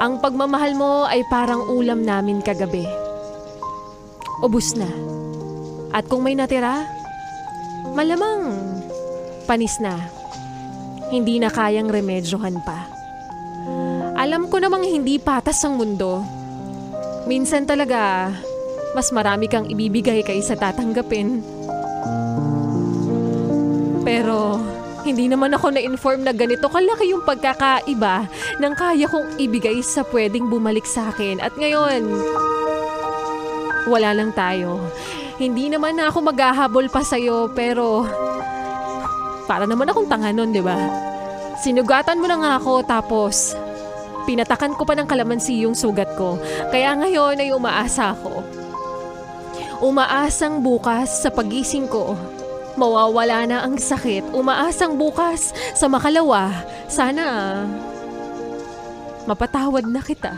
Ang pagmamahal mo ay parang ulam namin kagabi. Ubus na. At kung may natira, malamang panis na. Hindi na kayang remedyohan pa. Alam ko namang hindi patas ang mundo. Minsan talaga, mas marami kang ibibigay kaysa tatanggapin. Pero hindi naman ako na-inform na ganito kalaki yung pagkakaiba ng kaya kong ibigay sa pwedeng bumalik sa akin. At ngayon, wala lang tayo. Hindi naman na ako maghahabol pa sa'yo, pero para naman akong tanga nun, di ba? Sinugatan mo na nga ako, tapos pinatakan ko pa ng kalamansi yung sugat ko. Kaya ngayon ay umaasa ako. Umaasang bukas sa pagising ko, mawawala na ang sakit. Umaasang bukas sa makalawa, sana mapatawad na kita.